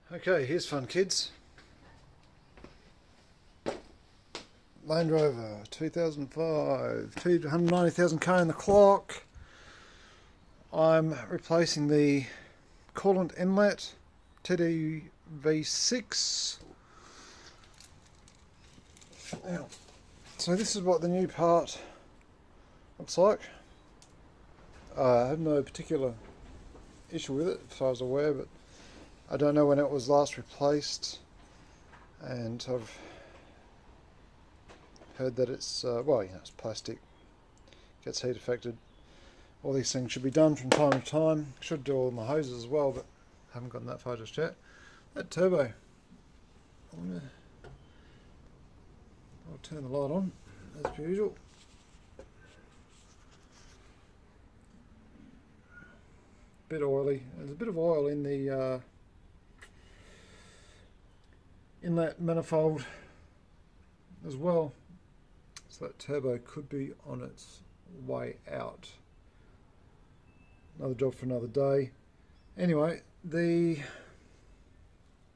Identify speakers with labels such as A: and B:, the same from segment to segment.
A: Okay, here's fun, kids. Land Rover 2005, 290,000 k on the clock. I'm replacing the coolant inlet, TDV6. Now, so this is what the new part looks like. I have no particular issue with it, as far as I'm aware, but I don't know when it was last replaced, and I've heard that it's, well, you know, it's plastic, gets heat affected. All these things should be done from time to time. Should do all my hoses as well, but haven't gotten that far just yet. That turbo, I'll turn the light on as per usual. Bit oily. There's a bit of oil in the inlet manifold as well, so that turbo could be on its way out. Another job for another day. Anyway, the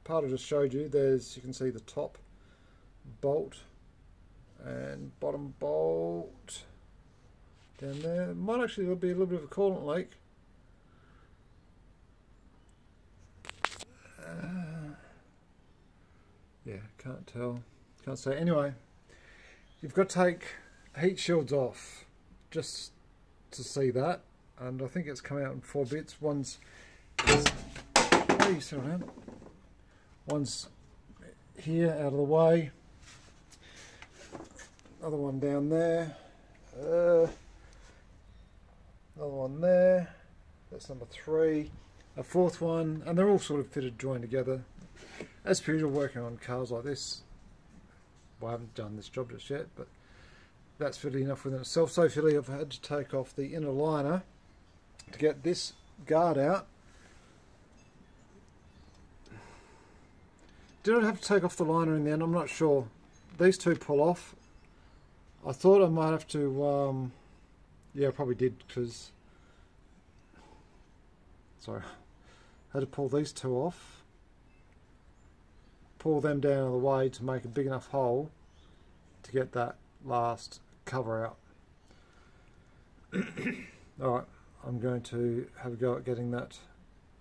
A: part I just showed you, there's, you can see the top bolt and bottom bolt down there. It might actually be a little bit of a coolant leak. Yeah, can't tell, can't say. Anyway, you've got to take heat shields off just to see that, and I think it's come out in 4 bits. One's, please settle down. One's here out of the way, other one down there, another one there, that's number 3, a 4th one, and they're all sort of fitted, joined together. As per usual, working on cars like this, well, I haven't done this job just yet, but that's fiddly enough within itself. So fiddly I've had to take off the inner liner to get this guard out. Did I have to take off the liner in the end? I'm not sure. These two pull off. I thought I might have to, yeah, I probably did, because, sorry, I had to pull these two off. Pull them down out of the way to make a big enough hole to get that last cover out. Alright, I'm going to have a go at getting that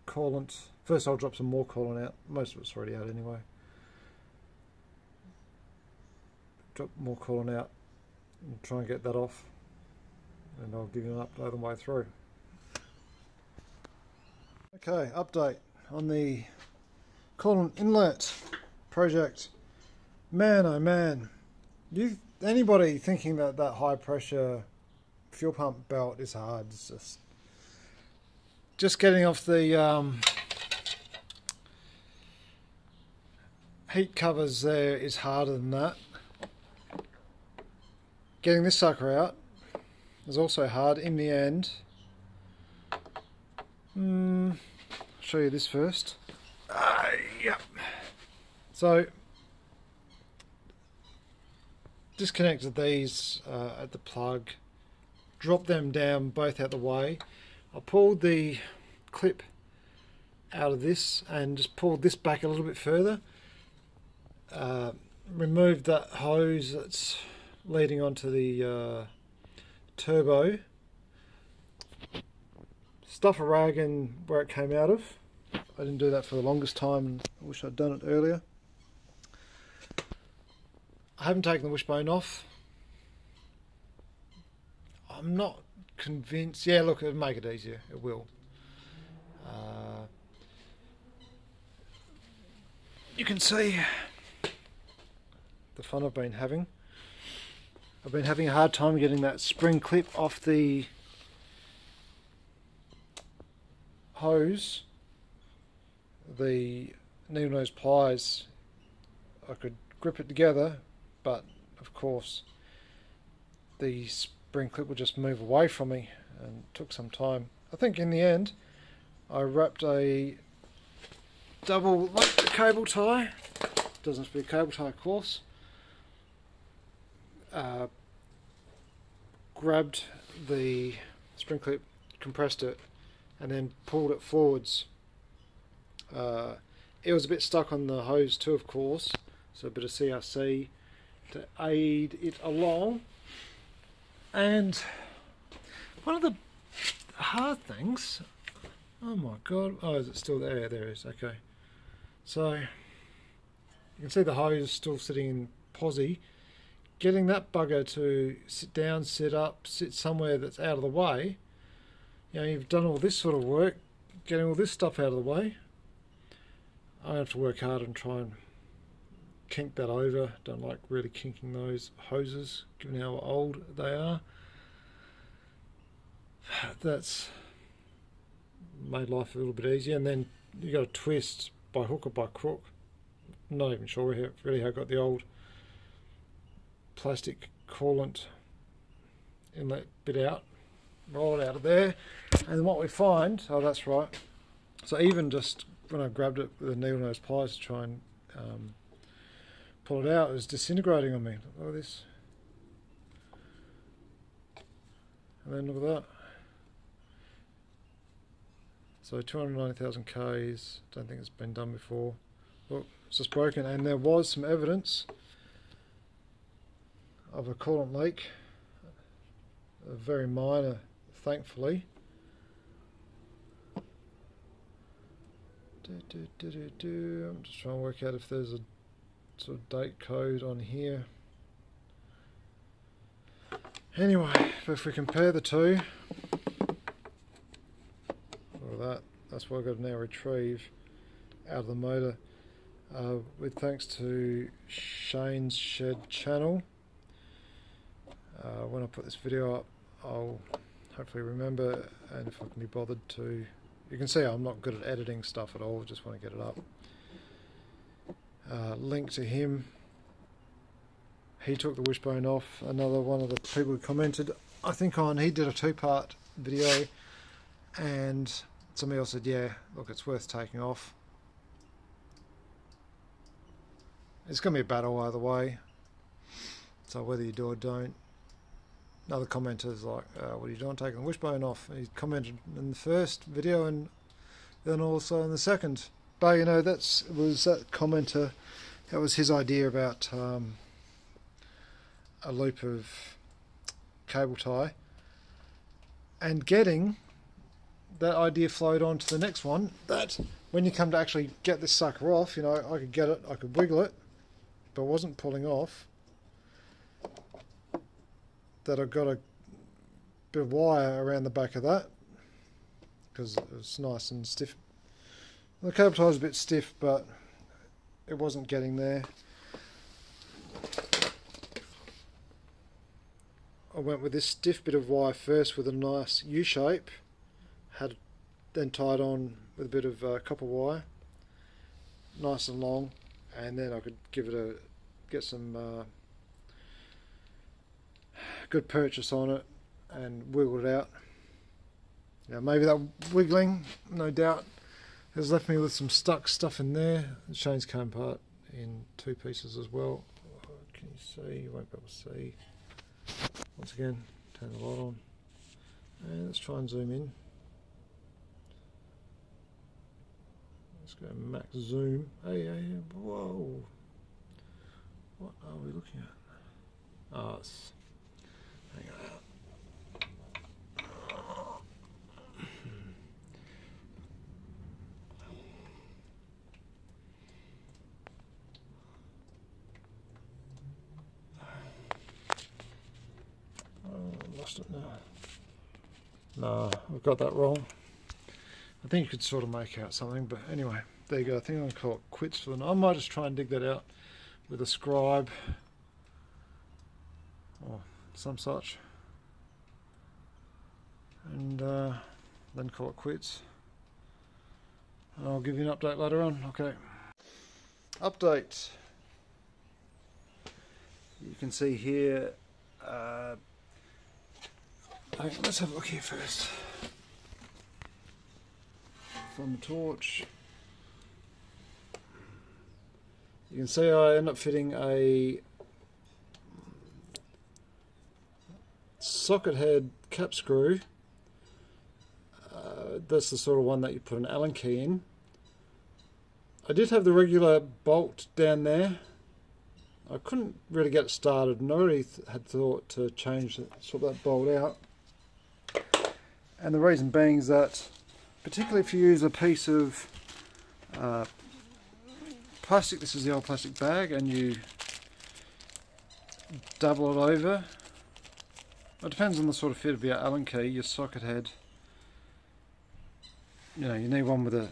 A: coolant. First I'll drop some more coolant out. Most of it's already out anyway. Drop more coolant out and try and get that off, and I'll give you an update on the way through. Okay, update on the coolant inlet project. Man, oh man, anybody thinking that that high pressure fuel pump belt is hard? It's just getting off the heat covers there is harder than that. Getting this sucker out is also hard in the end. I'll show you this first. Yep. So, disconnected these at the plug, dropped them down both out the way. I pulled the clip out of this and just pulled this back a little bit further. Removed that hose that's leading onto the turbo. Stuff a rag in where it came out of. I didn't do that for the longest time, and I wish I'd done it earlier. I haven't taken the wishbone off. I'm not convinced. Yeah, look, it'll make it easier. It will. You can see the fun I've been having. I've been having a hard time getting that spring clip off the hose. The needle nose pliers, I could grip it together, but of course the spring clip would just move away from me, and it took some time. I think in the end I wrapped a double cable tie. Doesn't have to be a cable tie, of course. Grabbed the spring clip, compressed it, and then pulled it forwards it was a bit stuck on the hose too, of course, so a bit of CRC to aid it along. And one of the hard things, oh my god, oh, is it still there? Yeah, there it is. Okay, so you can see the hose still sitting in posi. Getting that bugger to sit down, sit up, sit somewhere that's out of the way. You know, you've done all this sort of work, getting all this stuff out of the way. I have to work hard and try and kink that over. Don't like really kinking those hoses, given how old they are. That's made life a little bit easier. And then you got to twist by hook or by crook. I'm not even sure really how I got the old plastic coolant inlet bit out, roll it out of there, and what we find, oh that's right, so even just when I grabbed it with a needle nose pliers to try and pull it out, it was disintegrating on me. Look at this, and then look at that. So 290,000 Ks, don't think it's been done before. Look, it's just broken, and there was some evidence of a coolant leak, a very minor, thankfully. I'm just trying to work out if there's a sort of date code on here. Anyway, if we compare the two, or that's what I've got to now retrieve out of the motor, with thanks to Shane's Shed channel. When I put this video up, I'll hopefully remember, and if I can be bothered to, you can see I'm not good at editing stuff at all, just want to get it up. Link to him. He took the wishbone off. Another one of the people who commented, I think he did a 2-part video, and somebody else said, yeah, look, it's worth taking off. It's going to be a battle either way, so whether you do or don't. Another commenter is like, what are you doing taking the wishbone off? He commented in the first video and then also in the second. But you know, that commenter, that was his idea about a loop of cable tie, and getting that idea flowed on to the next one, that when you come to actually get this sucker off, you know, I could get it, I could wiggle it, but it wasn't pulling off. That I've got a bit of wire around the back of that because it was nice and stiff. The cable tie was a bit stiff, but it wasn't getting there. I went with this stiff bit of wire first with a nice U shape, had then tied on with a bit of copper wire, nice and long, and then I could get some good purchase on it and wiggle it out. Now maybe that wiggling, no doubt, has left me with some stuck stuff in there. Shane's came apart in 2 pieces as well. Can you see? You won't be able to see. Once again, turn the light on. And let's try and zoom in. Let's go max zoom. Hey, whoa. What are we looking at? Oh, it's... hang on. Lost it now. No, I've got that wrong. I think you could sort of make out something, but anyway, there you go. I think I'm going to call it quits for the night. I might just try and dig that out with a scribe or some such, and then call it quits. And I'll give you an update later on. Okay. Update. You can see here. Let's have a look here first. From the torch, you can see I end up fitting a socket head cap screw. That's the sort of one that you put an Allen key in, I did have the regular bolt down there. I couldn't really get it started, and I already had thought to swap that bolt out. And the reason being is that, particularly if you use a piece of plastic, this is the old plastic bag, and you double it over. It depends on the sort of fit of your Allen key, your socket head. You know, you need one with a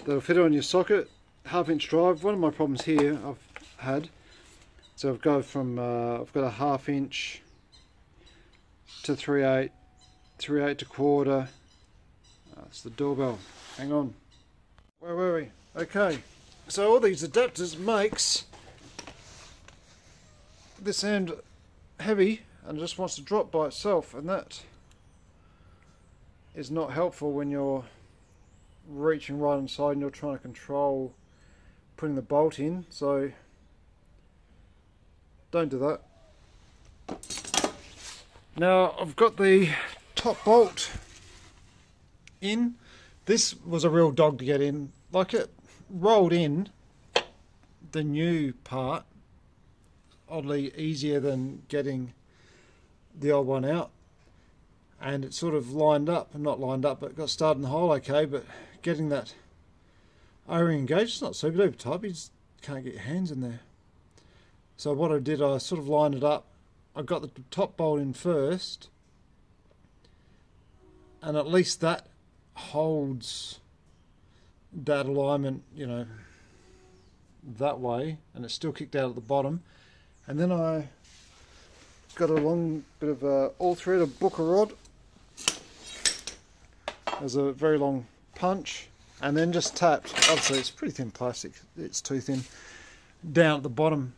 A: that'll fit on your socket, 1/2 inch drive. One of my problems here I've had, so I've got a 1/2 inch to 3/8, 3/8 to 1/4. That's the doorbell. Hang on. Where were we? Okay. So all these adapters makes this end heavy and just wants to drop by itself, and that is not helpful when you're reaching right inside and you're trying to control putting the bolt in. So don't do that. Now I've got the top bolt in. This was a real dog to get in. Like, it rolled in, the new part, oddly easier than getting the old one out, and it sort of lined up, not lined up, but got started in the hole okay, but getting that O-ring engaged is not super duper tight. You just can't get your hands in there. So what I did, I sort of lined it up. I got the top bolt in first, and at least that holds that alignment, you know, that way, and it's still kicked out at the bottom. And then I got a long bit of all thread, a Booker rod. There's a very long punch, and then just tapped. Obviously it's pretty thin plastic, it's too thin, down at the bottom.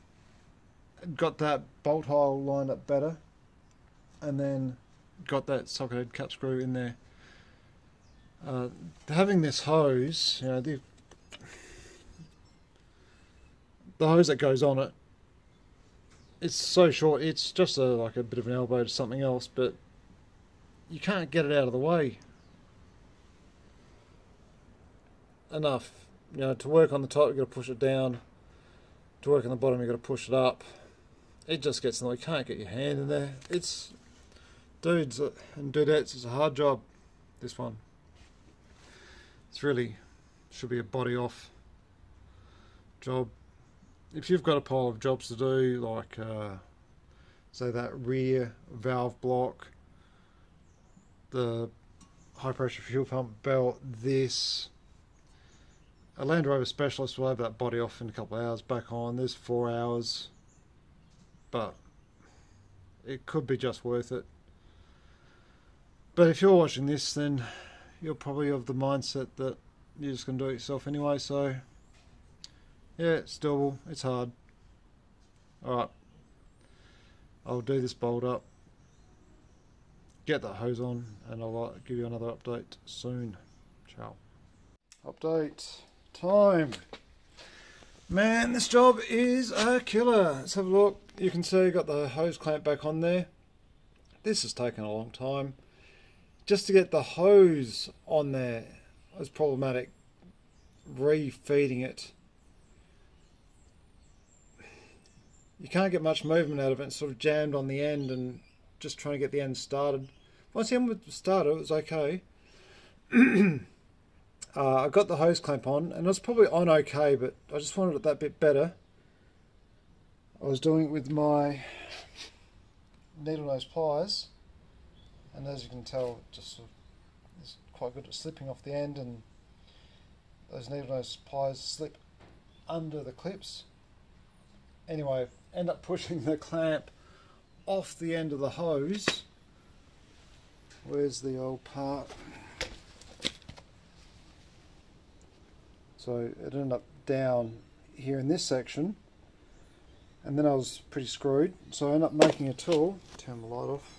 A: Got that bolt hole lined up better, and then got that socket head cut screw in there. Having this hose, you know, the hose that goes on it, it's so short, it's just like a bit of an elbow to something else, but you can't get it out of the way enough. You know, to work on the top, you've got to push it down. To work on the bottom, you've got to push it up. It just gets in the way. You can't get your hand in there. It's, dudes and dudettes, it's a hard job, this one. It's really, should be a body off job. If you've got a pile of jobs to do, like say that rear valve block, the high pressure fuel pump belt, this, a Land Rover specialist will have that body off in a couple of hours, back on. There's 4 hours, but it could be just worth it. But if you're watching this, then you're probably of the mindset that you're just going to do it yourself anyway. So yeah, it's doable, it's hard. Alright, I'll do this bolt up, get that hose on, and I'll give you another update soon. Ciao. Update time. Man, this job is a killer. Let's have a look. You can see I got the hose clamp back on there. This has taken a long time. Just to get the hose on there was problematic. Refeeding it, you can't get much movement out of it. It's sort of jammed on the end, and just trying to get the end started. Once the end was started, it was okay. I got the hose clamp on, and it was probably on okay, but I just wanted it that bit better. I was doing it with my needle nose pliers, and as you can tell, it just sort of is quite good at slipping off the end, and those needle nose pliers slip under the clips. Anyway, end up pushing the clamp off the end of the hose. Where's the old part? So it ended up down here in this section, and then I was pretty screwed. So I ended up making a tool. Turn the light off.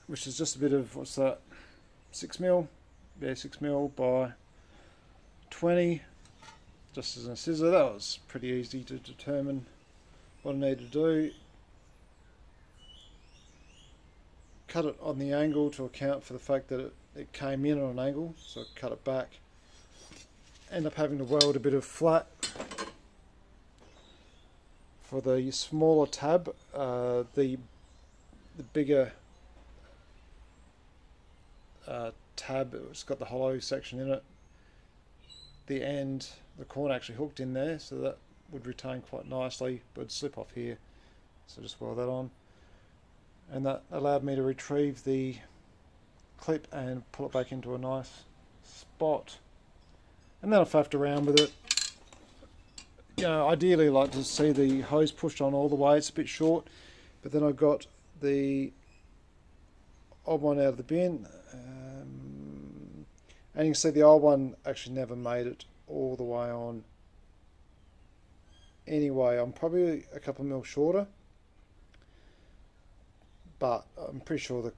A: Which is just a bit of, what's that, 6mm? Yeah, 6mm by 20, just as a scissor. That was pretty easy to determine what I need to do, cut it on the angle to account for the fact that it came in on an angle, so I cut it back. End up having to weld a bit of flat for the smaller tab. The bigger tab, it's got the hollow section in it. The end, the corner actually hooked in there, so that would retain quite nicely, but it'd slip off here. So just weld that on. And that allowed me to retrieve the clip and pull it back into a nice spot. And then I faffed around with it. You know, ideally I like to see the hose pushed on all the way. It's a bit short, but then I got the old one out of the bin. And you can see the old one actually never made it all the way on. Anyway, I'm probably a couple mil shorter, but I'm pretty sure the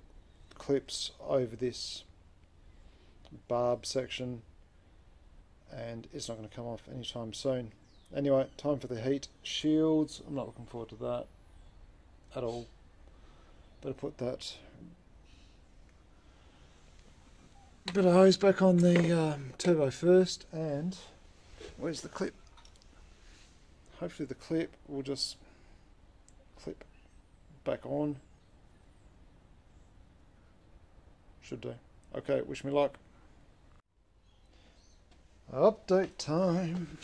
A: clip's over this barb section and it's not going to come off anytime soon. Anyway, time for the heat shields. I'm not looking forward to that at all. Better put that bit of hose back on the turbo first. And where's the clip? Hopefully the clip will just clip back on. Should do. Okay, wish me luck. Update time.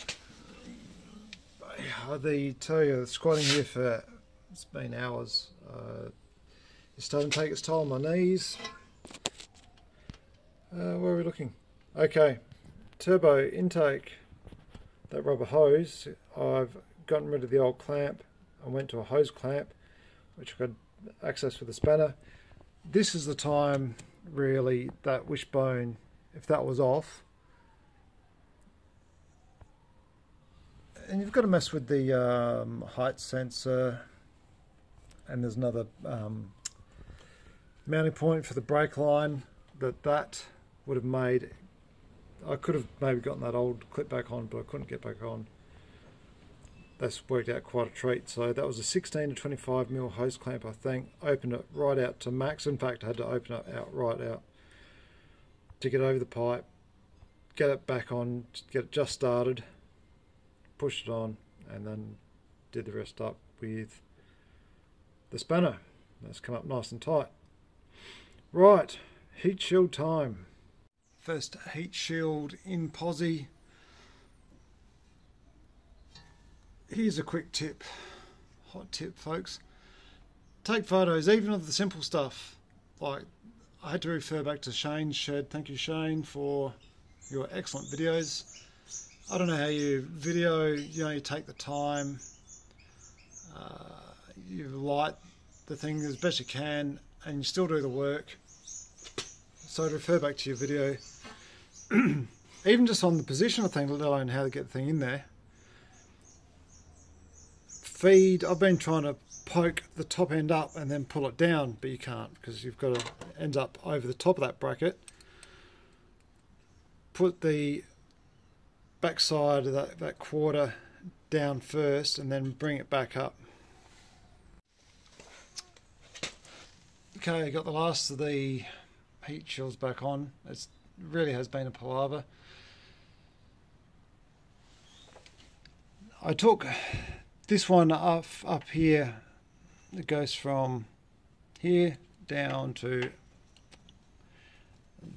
A: I tell you, squatting here for, it's been hours. It's starting to take its toll on my knees. Where are we looking? Okay, turbo intake, that rubber hose. I've gotten rid of the old clamp. I went to a hose clamp, which I could access with a spanner. This is the time, really, that wishbone, if that was off. And you've got to mess with the height sensor, and there's another mounting point for the brake line that would have made. I could have maybe gotten that old clip back on, but I couldn't get back on. That's worked out quite a treat. So that was a 16 to 25 mil hose clamp, I think. Opened it right out to max. In fact, I had to open it right out to get over the pipe, get it back on, get it just started, pushed it on, and then did the rest up with the spanner. That's come up nice and tight. Right, heat shield time. First heat shield in posi. Here's a quick tip, hot tip folks. Take photos, even of the simple stuff. Like, I had to refer back to Shane's shed. Thank you, Shane, for your excellent videos. I don't know how you video, you know, you take the time, you light the thing as best you can, and you still do the work. So to refer back to your video, even just on the position of things, let alone how to get the thing in there. Feed, I've been trying to poke the top end up and then pull it down, but you can't, because you've got to end up over the top of that bracket. Put the backside of that quarter down first and then bring it back up. Okay, got the last of the heat shields back on. It really has been a palaver. I took this one up here. It goes from here down to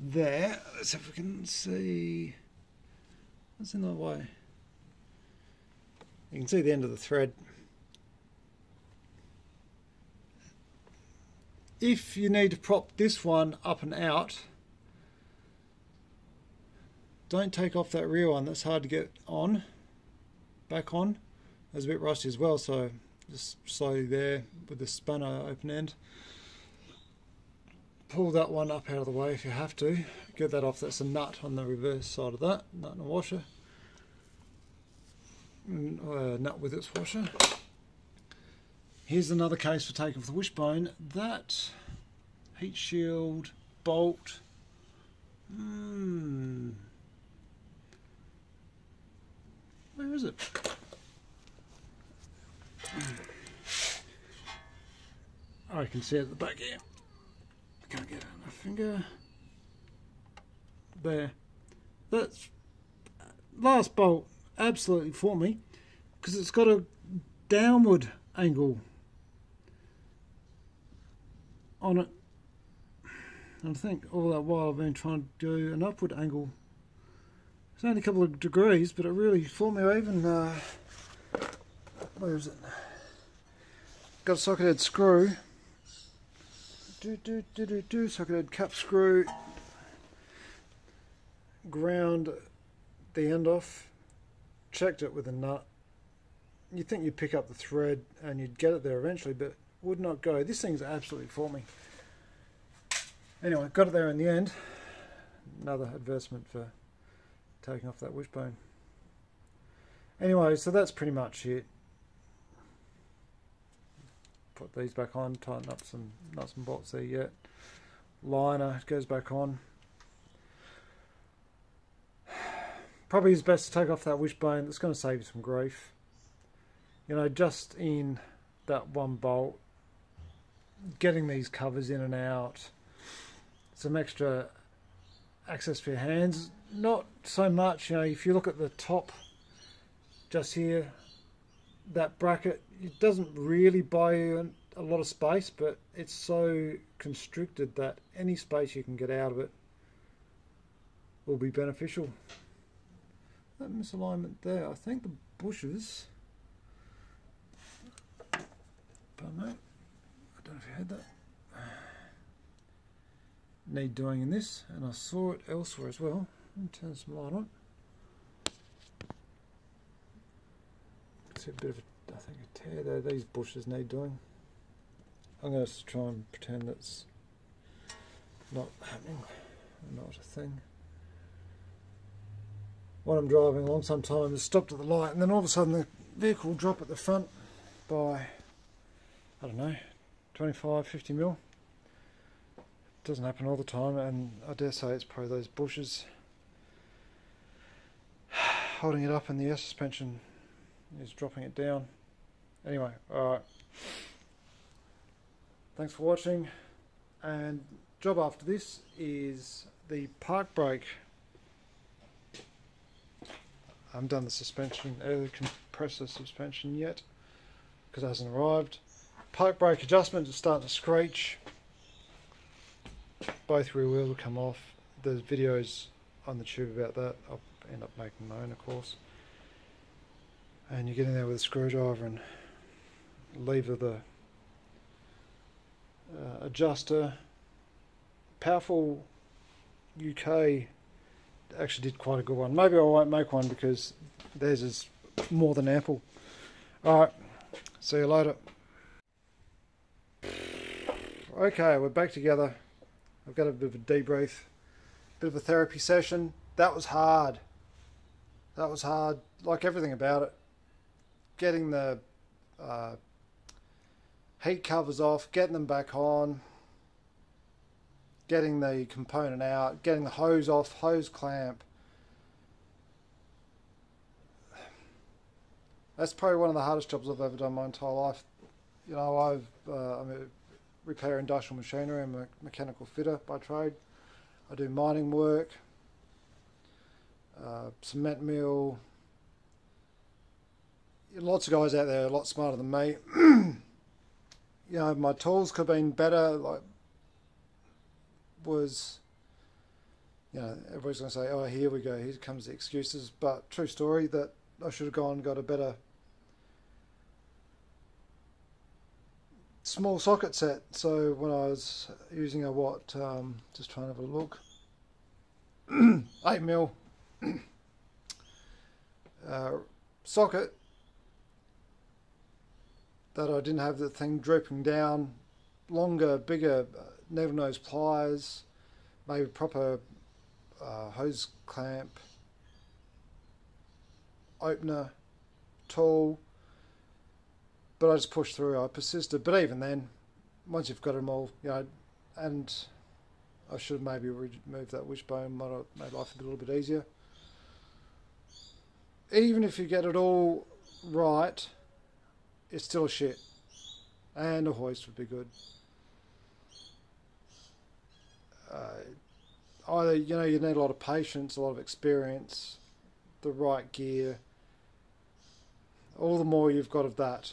A: there. Let's see if we can see. What's in the way? You can see the end of the thread. If you need to prop this one up and out, don't take off that rear one. That's hard to get on, back on. It's a bit rusty as well, so just slowly there with the spanner open end. Pull that one up out of the way if you have to. Get that off. That's a nut on the reverse side of that. Nut and a washer. Nut with its washer. Here's another case for taking off the wishbone. That heat shield bolt. Where is it? I can see it at the back here. I can't get it on my finger. There. That's last bolt absolutely for me because it's got a downward angle on it. And I think all that while I've been trying to do an upward angle. It's only a couple of degrees, but it really fooled me. I even where is it? Got a socket head screw. Socket head cap screw. Ground the end off. Checked it with a nut. You'd think you'd pick up the thread and you'd get it there eventually, but would not go. This thing's absolutely for me. Anyway, got it there in the end. Another advertisement for taking off that wishbone. Anyway, so that's pretty much it. Put these back on, tighten up some nuts and bolts there yet. Liner goes back on. Probably is best to take off that wishbone. That's going to save you some grief. You know, just in that one bolt, getting these covers in and out, some extra access for your hands. Not so much, you know, if you look at the top just here, that bracket, it doesn't really buy you a lot of space, but it's so constricted that any space you can get out of it will be beneficial. That misalignment there, I think the bushes, pardon me, I don't know if you heard that, need doing in this, and I saw it elsewhere as well. Let me turn some light on. See a bit of a, I think a tear there. These bushes need doing. I'm going to try and pretend that's not happening, not a thing. When I'm driving along, sometimes stopped at the light, and then all of a sudden the vehicle will drop at the front by, I don't know, 25, 50 mil. Doesn't happen all the time, and I dare say it's probably those bushes holding it up, and the air suspension is dropping it down. Anyway, alright. Thanks for watching, and job after this is the park brake. I haven't done the suspension, air compressor suspension yet because it hasn't arrived. Park brake adjustment is starting to screech. Both rear wheels will come off. There's videos on the tube about that. I'll end up making my own, of course. And you get in there with a screwdriver and lever the adjuster. Powerful UK actually did quite a good one. Maybe I won't make one because theirs is more than ample. Alright, see you later. Okay, we're back together. I've got a bit of a debrief, bit of a therapy session. That was hard. That was hard, like everything about it. Getting the heat covers off, getting them back on, getting the component out, getting the hose off, hose clamp. That's probably one of the hardest jobs I've ever done my entire life. You know, I'm a repair industrial machinery. I'm a mechanical fitter by trade. I do mining work, cement mill. Lots of guys out there are a lot smarter than me. You know, my tools could have been better. Like, you know, everybody's going to say, oh, here we go, here comes the excuses. But true story that I should have gone and got a better small socket set. So when I was using a just trying to have a look, 8mm socket, that I didn't have the thing drooping down, longer, bigger needle nose pliers, maybe proper hose clamp, opener, tool. But I just pushed through, I persisted. But even then, once you've got them all, you know, and I should have maybe removed that wishbone, might have made life a little bit easier. Even if you get it all right, it's still a shit. And a hoist would be good. Either, you know, you need a lot of patience, a lot of experience, the right gear. All the more you've got of that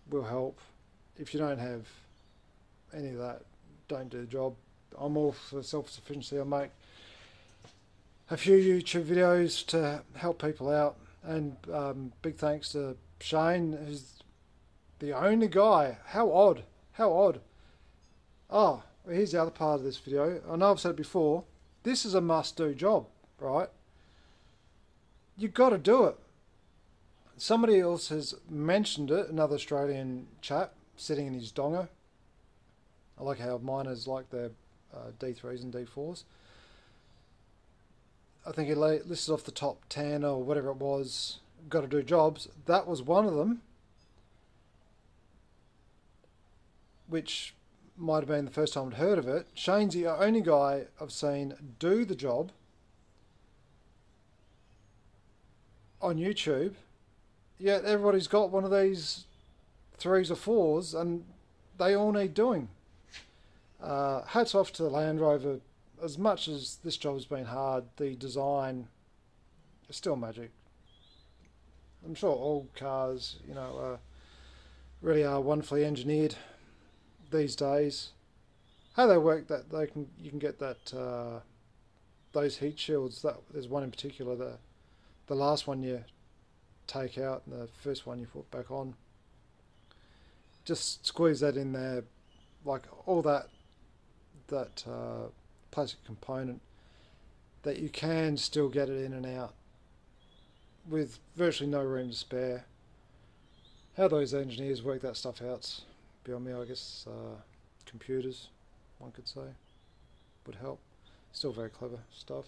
A: will help. If you don't have any of that, don't do the job. I'm all for self-sufficiency. I make a few YouTube videos to help people out, and big thanks to Shane, who's the only guy. How odd, how odd. Oh, here's the other part of this video. I know I've said it before, this is a must-do job, right? You've got to do it. Somebody else has mentioned it, another Australian chap sitting in his donga. I like how miners like their D3s and D4s. I think he listed off the top 10 or whatever it was, got to do jobs. That was one of them, which might have been the first time I'd heard of it. Shane's the only guy I've seen do the job on YouTube. Yet everybody's got one of these 3s or 4s and they all need doing. Hats off to the Land Rover. As much as this job has been hard, the design is still magic. I'm sure all cars, you know, really are wonderfully engineered these days. How they work, that you can get that those heat shields. That there's one in particular, the last one you take out and the first one you put back on. Just squeeze that in there, like all that plastic component, that you can still get it in and out with virtually no room to spare. How those engineers work that stuff out's beyond me. I guess computers, one could say, would help. Still very clever stuff.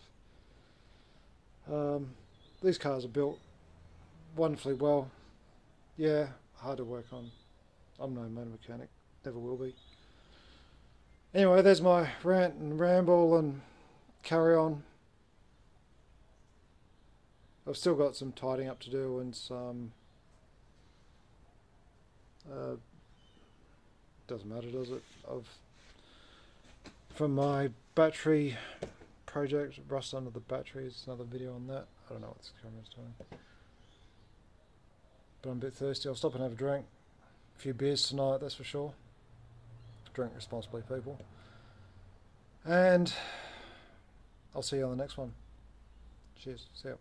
A: These cars are built wonderfully well. Yeah, hard to work on. I'm no motor mechanic, never will be. Anyway, there's my rant and ramble and carry on. I've still got some tidying up to do and some doesn't matter, does it? From my battery project, rust under the batteries, another video on that. I don't know what this camera's doing, but I'm a bit thirsty. I'll stop and have a drink. A few beers tonight, that's for sure. Drink responsibly, people. And I'll see you on the next one. Cheers. See ya.